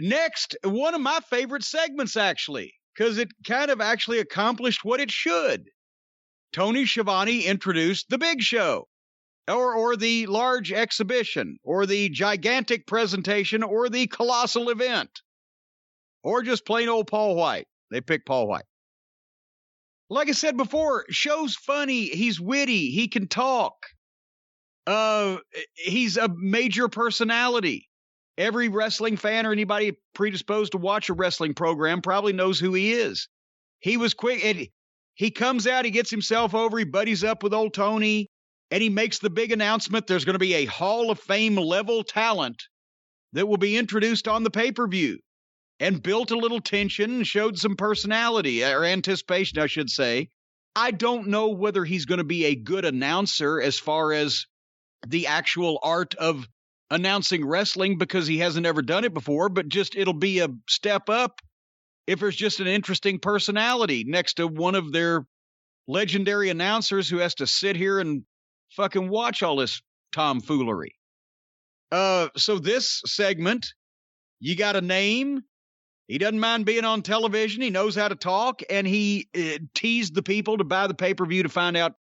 Next, one of my favorite segments, actually, because it kind of actually accomplished what it should. Tony Schiavone introduced the big show, or the large exhibition, or the gigantic presentation, or the colossal event, or just plain old Paul Wight. They picked Paul Wight. Like I said before, show's funny. He's witty. He can talk. He's a major personality. Every wrestling fan or anybody predisposed to watch a wrestling program probably knows who he is. He was quick. And he comes out, he gets himself over, he buddies up with old Tony, and he makes the big announcement there's going to be a Hall of Fame level talent that will be introduced on the pay-per-view, and built a little tension and showed some personality, or anticipation, I should say. I don't know whether he's going to be a good announcer as far as the actual art of announcing wrestling, because he hasn't ever done it before, but just it'll be a step up if there's just an interesting personality next to one of their legendary announcers who has to sit here and fucking watch all this tomfoolery. So this segment, you got a name. He doesn't mind being on television. He knows how to talk, and he teased the people to buy the pay-per-view to find out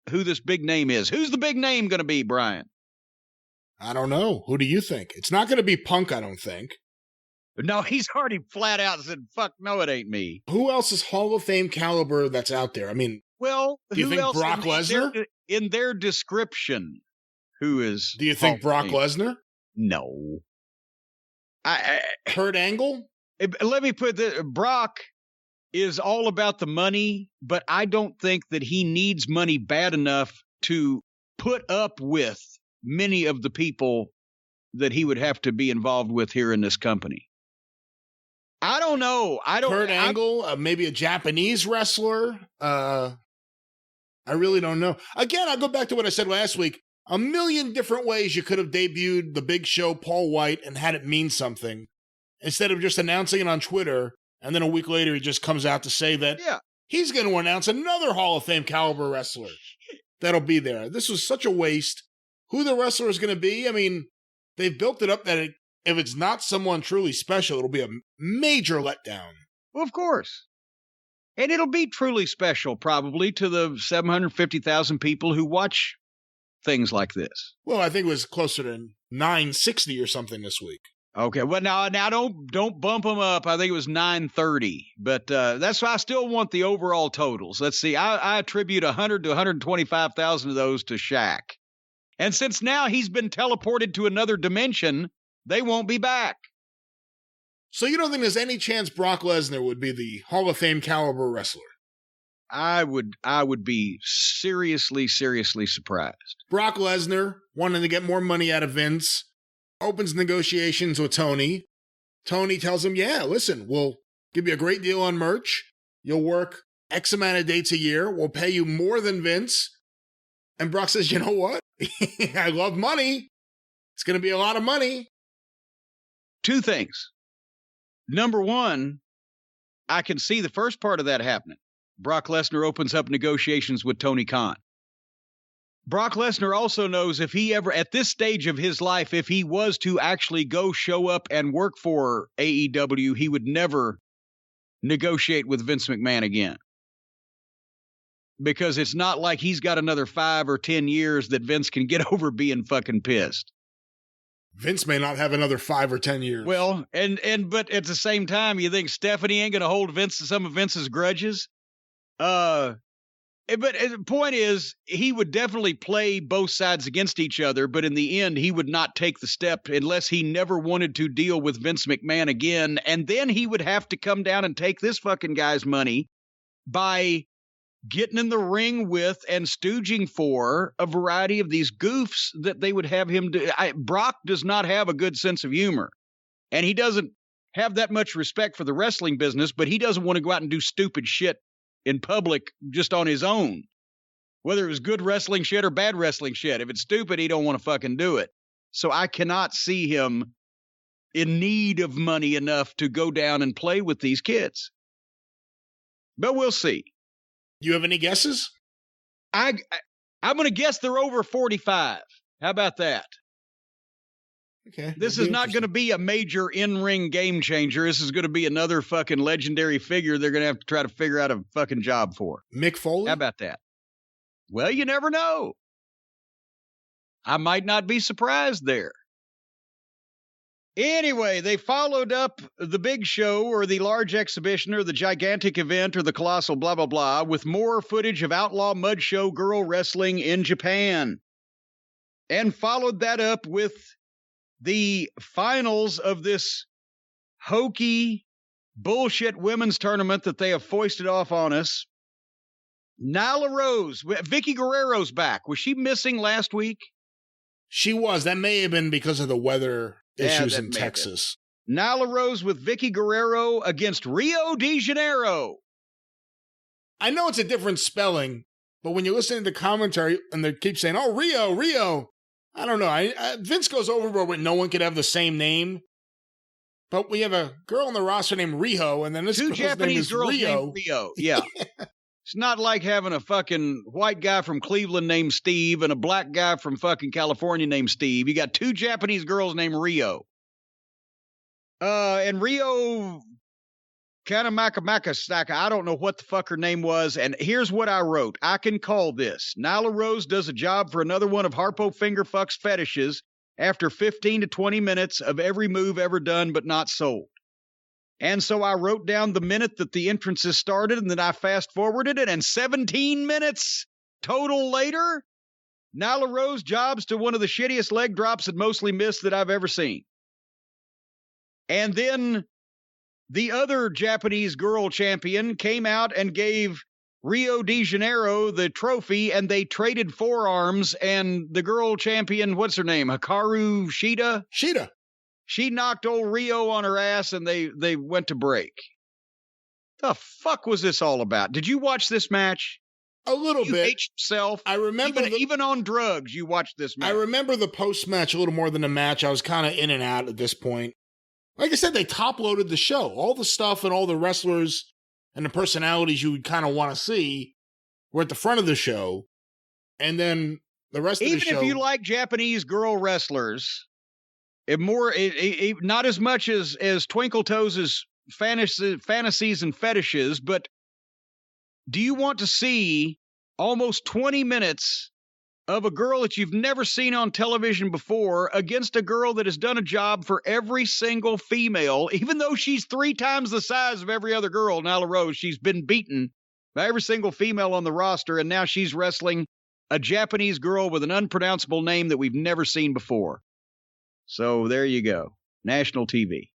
who this big name is. Who's the big name going to be, Brian? I don't know. Who do you think? It's not going to be Punk, I don't think. No, he's already flat out said, fuck, no, it ain't me. Who else is Hall of Fame caliber that's out there? I mean, well, do you think Brock Lesnar? In their description, who is... Do you think Brock Lesnar? No. Kurt Angle? Let me put this. Brock is all about the money, but I don't think that he needs money bad enough to put up with many of the people that he would have to be involved with here in this company. I don't know. Kurt Angle, maybe a Japanese wrestler. I really don't know. Again, I'll go back to what I said last week. A million different ways you could have debuted the big show, Paul Wight, and had it mean something, instead of just announcing it on Twitter, and then a week later he just comes out to say that he's going to announce another Hall of Fame caliber wrestler that'll be there. This was such a waste. Who the wrestler is going to be, I mean, they've built it up that if it's not someone truly special, it'll be a major letdown. Well, of course. And it'll be truly special, probably, to the 750,000 people who watch things like this. Well, I think it was closer to 960 or something this week. Okay, well, now don't bump them up. I think it was 930, but that's why I still want the overall totals. Let's see. I attribute 100 to 125,000 of those to Shaq. And since now he's been teleported to another dimension, they won't be back. So you don't think there's any chance Brock Lesnar would be the Hall of Fame caliber wrestler? I would be seriously surprised. Brock Lesnar, wanting to get more money out of Vince, opens negotiations with Tony. Tony tells him, yeah, listen, we'll give you a great deal on merch. You'll work X amount of dates a year. We'll pay you more than Vince. And Brock says, you know what? I love money. It's going to be a lot of money. Two things. Number one, I can see the first part of that happening. Brock Lesnar opens up negotiations with Tony Khan. Brock Lesnar also knows if he ever, at this stage of his life, if he was to actually go show up and work for AEW, he would never negotiate with Vince McMahon again. Because it's not like he's got another 5 or 10 years that Vince can get over being fucking pissed. Vince may not have another 5 or 10 years. Well, but at the same time, you think Stephanie ain't going to hold Vince to some of Vince's grudges? But the point is, he would definitely play both sides against each other, but in the end, he would not take the step unless he never wanted to deal with Vince McMahon again, and then he would have to come down and take this fucking guy's money by getting in the ring with and stooging for a variety of these goofs that they would have him do. Brock does not have a good sense of humor, and he doesn't have that much respect for the wrestling business, but he doesn't want to go out and do stupid shit in public just on his own, whether it was good wrestling shit or bad wrestling shit. If it's stupid, he don't want to fucking do it. So I cannot see him in need of money enough to go down and play with these kids. But we'll see. You have any guesses? I'm going to guess they're over 45. How about that? Okay. This is not going to be a major in-ring game changer. This is going to be another fucking legendary figure they're going to have to try to figure out a fucking job for. Mick Foley? How about that? Well, you never know. I might not be surprised there. Anyway, they followed up the big show or the large exhibition or the gigantic event or the colossal blah, blah, blah with more footage of Outlaw Mud Show girl wrestling in Japan. And followed that up with the finals of this hokey bullshit women's tournament that they have foisted off on us. Nyla Rose, Vicky Guerrero's back. Was she missing last week? She was. That may have been because of the weather issues in Texas. Nyla Rose with Vicky Guerrero against Rio de Janeiro. I know it's a different spelling, but when you listen to the commentary and they keep saying, oh, Rio, I don't know. Vince goes overboard with no one could have the same name. But we have a girl on the roster named Riho, and then this two girl's Japanese name is girls Rio. named Rio. Yeah. It's not like having a fucking white guy from Cleveland named Steve and a black guy from fucking California named Steve. You got two Japanese girls named Rio. And Rio Kanamakamaka, I don't know what the fuck her name was. And here's what I wrote. I can call this. Nyla Rose does a job for another one of Harpo Fingerfuck's fetishes after 15 to 20 minutes of every move ever done but not sold. And so I wrote down the minute that the entrances started, and then I fast-forwarded it, and 17 minutes total later, Nyla Rose jobs to one of the shittiest leg drops and mostly missed that I've ever seen. And then the other Japanese girl champion came out and gave Rio de Janeiro the trophy, and they traded forearms, and the girl champion, what's her name, Hikaru Shida? Shida. She knocked old Rio on her ass, and they went to break. The fuck was this all about? Did you watch this match? A little you bit. Hate yourself. I remember even on drugs, you watched this match. I remember the post-match a little more than the match. I was kind of in and out at this point. Like I said, they top-loaded the show. All the stuff and all the wrestlers and the personalities you would kind of want to see were at the front of the show. And then the rest of the show... Even if you like Japanese girl wrestlers... not as much as Twinkle Toes' fantasies and fetishes, but do you want to see almost 20 minutes of a girl that you've never seen on television before against a girl that has done a job for every single female, even though she's 3 times the size of every other girl, Nyla Rose? She's been beaten by every single female on the roster, and now she's wrestling a Japanese girl with an unpronounceable name that we've never seen before. So there you go. National TV.